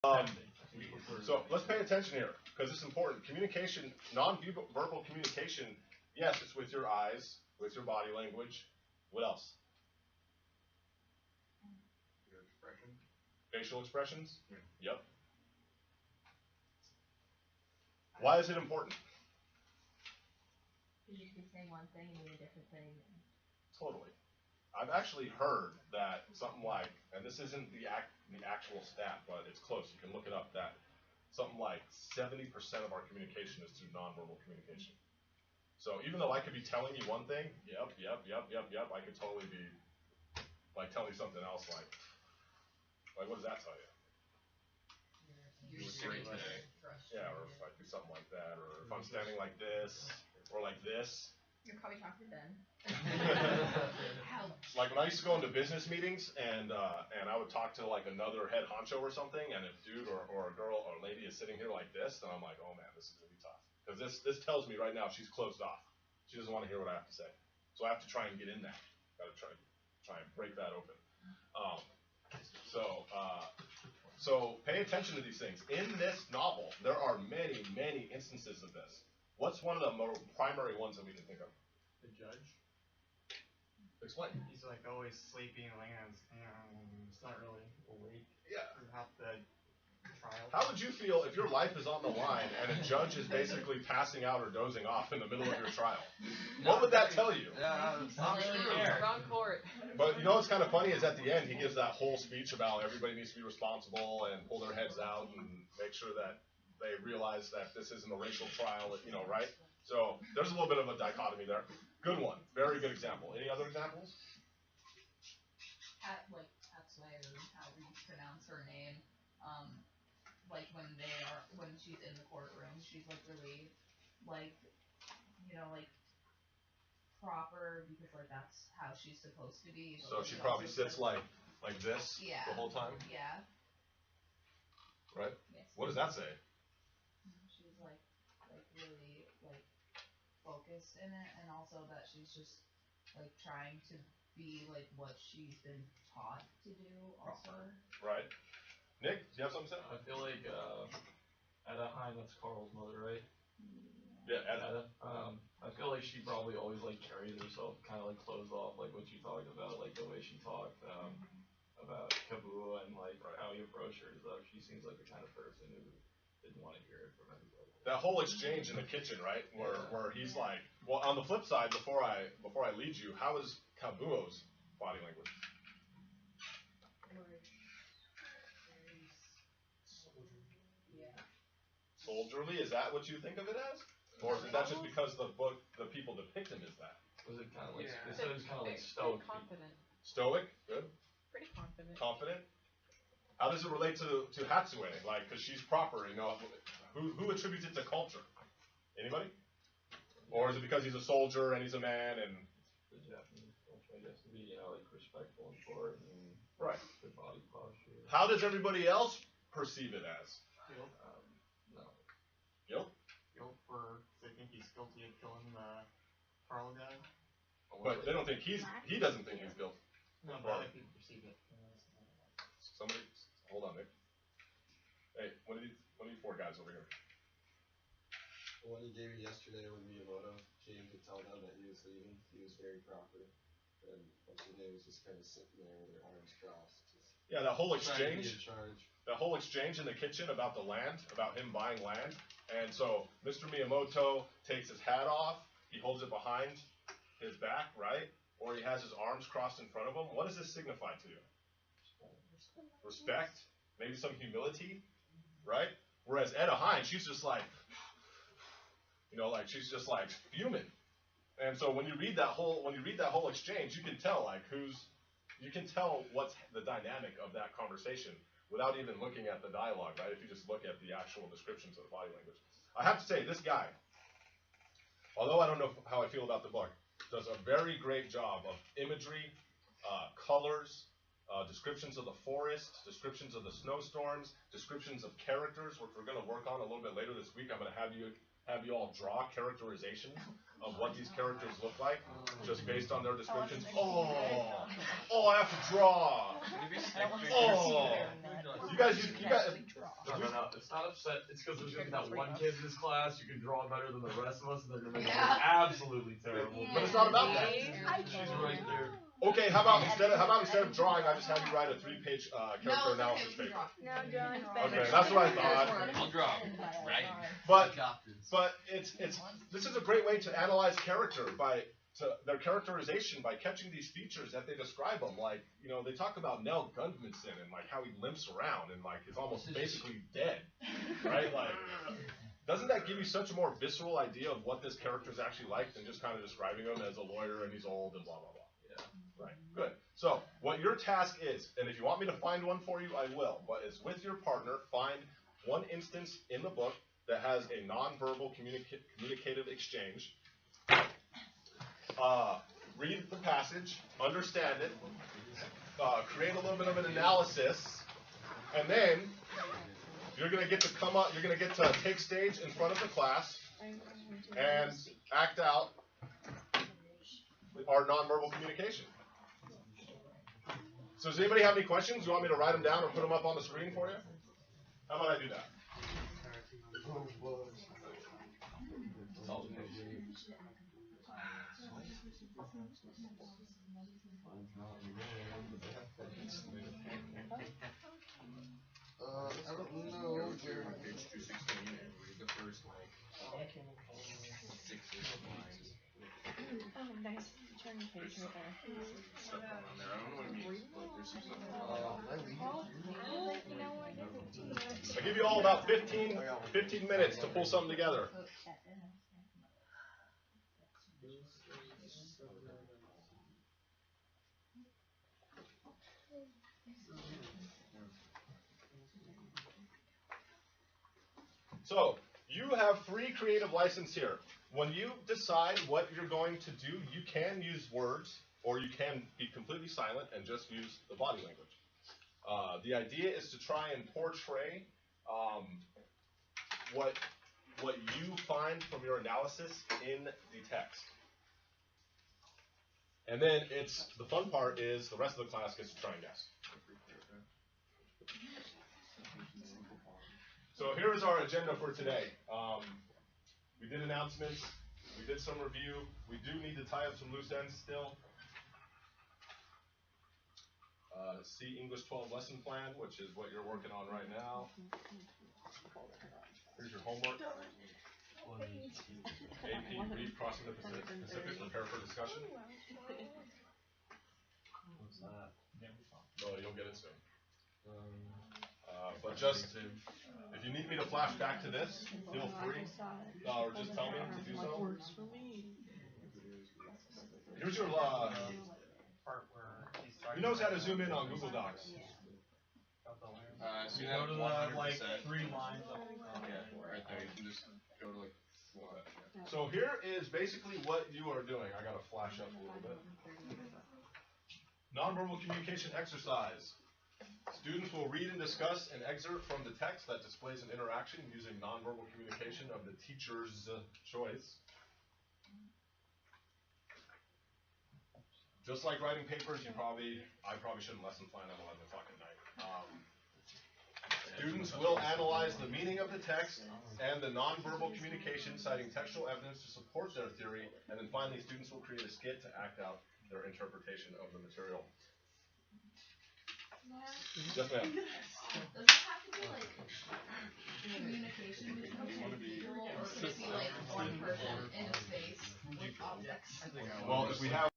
So let's pay attention here because it's important. Communication, non-verbal communication. Yes, it's with your eyes, with your body language. What else? Your expression. Facial expressions. Yeah. Yep. Why is it important? Because you can say one thing and mean a different thing. Totally. I've actually heard that something like, and this isn't the actual stat, but it's close. You can look it up. That something like 70% of our communication is through nonverbal communication. So even though I could be telling you one thing, yep, I could totally be like telling you something else. Like what does that tell you? You're great today. Yeah, or if I do something like that, or if I'm standing like this, or like this. You're probably talking to Ben. Like when I used to go into business meetings and I would talk to like another head honcho or something, and a dude or a girl or a lady is sitting here like this, then I'm like, oh man, this is gonna be tough. Because this tells me right now she's closed off. She doesn't want to hear what I have to say. So I have to try and get in that. Gotta try and break that open. So pay attention to these things. In this novel, there are many, many instances of this. What's one of the more primary ones that we can think of? The judge. Explain. He's like always sleeping, like it's not really awake. Yeah. Throughout the trial. How would you feel if your life is on the line and a judge is basically passing out or dozing off in the middle of your trial? What would that tell you? Not really wrong court. But you know what's kind of funny is at the end he gives that whole speech about everybody needs to be responsible and pull their heads out and make sure that they realize that this isn't a racial trial, right? So there's a little bit of a dichotomy there. Good one. Very good example. Any other examples? Hatsway, or how we pronounce her name. When she's in the courtroom, she's like really proper because that's how she's supposed to be. So she probably sits like this the whole time? Yeah. Right? Yes. What does that say? She's really focused in it, and also that she's just trying to be what she's been taught to do also. Right. Nick, do you have something to say? I feel like Edda Hine, that's Carl's mother, right? Yeah, Edda. I feel like she probably always carried herself kind of closed off, like what you talked about, the way she talked about Kabua and how he approached her and stuff. She seems like the kind of person who didn't want to hear it from anybody. That whole exchange in the kitchen, right, where he's like, well, on the flip side, before I lead you, how is Kabuo's body language? Soldierly, is that what you think of it as? Or is that just because the people depict him as that? Was it kind of they said it was kind of stoic. Confident. Stoic? Good. Pretty confident. Confident? How does it relate to Hatsue? Because she's proper, who attributes it to culture? Anybody? Or is it because he's a soldier and he's a man and... The Japanese culture, I guess, to be, respectful and short and right. Good body posture. How does everybody else perceive it as? Guilt. No. Guilt? Guilt for they think he's guilty of killing the Carl guy. But they don't think he doesn't think he's guilty. No, but other people perceive it. Somebody, hold on, Nick. Hey, one of you four guys over here. The one you gave me yesterday with Miyamoto, Jane could tell them that he was leaving. He was very proper. And what's her name was just kind of sitting there with her arms crossed. Yeah, that whole exchange. That whole exchange in the kitchen about the land, about him buying land. And so Mr. Miyamoto takes his hat off. He holds it behind his back, right? Or he has his arms crossed in front of him. What does this signify to you? Respect, maybe some humility, right? Whereas Edda Hine, she's just she's just fuming. And so when you read that whole exchange, you can tell what's the dynamic of that conversation without even looking at the dialogue, right? If you just look at the actual descriptions of the body language. I have to say, this guy, although I don't know how I feel about the book, does a very great job of imagery, colors, descriptions of the forest, descriptions of the snowstorms, descriptions of characters, which we're going to work on a little bit later this week. I'm going to have you have you all draw characterizations of what these characters look like, just based on their descriptions. Oh, I have to draw. Oh, you guys. No. It's not upset. It's because there's gonna be that one kid in this class who can draw better than the rest of us, and they're gonna make it absolutely terrible. But it's not about that. She's right there. Okay, how about instead of drawing, I just have you write a 3-page character analysis paper. No, John. Okay, that's what I thought. I'll draw. Right. But this is a great way to analyze character their characterization by catching these features that they describe them. Like, you know, they talk about Nell Gundmanson and like how he limps around and like is almost basically dead, right? Like, doesn't that give you such a more visceral idea of what this character is actually like than just kind of describing him as a lawyer and he's old and blah blah blah? Yeah. Right. Good. So what your task is, and if you want me to find one for you, I will. But it's with your partner. Find one instance in the book that has a nonverbal communicative exchange. Read the passage, understand it, create a little bit of an analysis, and then you're gonna get to come up. You're gonna get to take stage in front of the class and act out our nonverbal communication. So does anybody have any questions? You want me to write them down or put them up on the screen for you? How about I do that? I don't know, Jared. Page 216, and read the first, like, 6 lines. Oh, nice. Turn page right there. Stuff on there. I don't know what it means, but there's some stuff. I give you all about 15 minutes to pull something together. So, you have free creative license here. When you decide what you're going to do, you can use words, or you can be completely silent and just use the body language. The idea is to try and portray what you find from your analysis in the text. And then the fun part is the rest of the class gets to try and guess. So here is our agenda for today. We did announcements, we did some review, we do need to tie up some loose ends still. See English 12 lesson plan, which is what you're working on right now. Here's your homework. AP, read Crossing the Pacific, prepare for discussion. What's that? No, you'll get it soon. But just, if you need me to flash back to this, feel free, or just tell me to do so. Here's your, who knows how to zoom in on Google Docs? So You you go have to the, 100%. like, 3 lines up. Yeah, right there. You can just go to, like, So here is basically what you are doing. I gotta flash up a little bit. Nonverbal communication exercise. Students will read and discuss an excerpt from the text that displays an interaction using nonverbal communication of the teacher's choice. Just like writing papers, I probably shouldn't lesson plan at 11 o'clock at night. Students will analyze the meaning of the text and the nonverbal communication, citing textual evidence to support their theory, and then finally students will create a skit to act out their interpretation of the material. Yes, ma'am. Does it have to be like communication between people, or could it be like one person in a space with objects? Well, if we have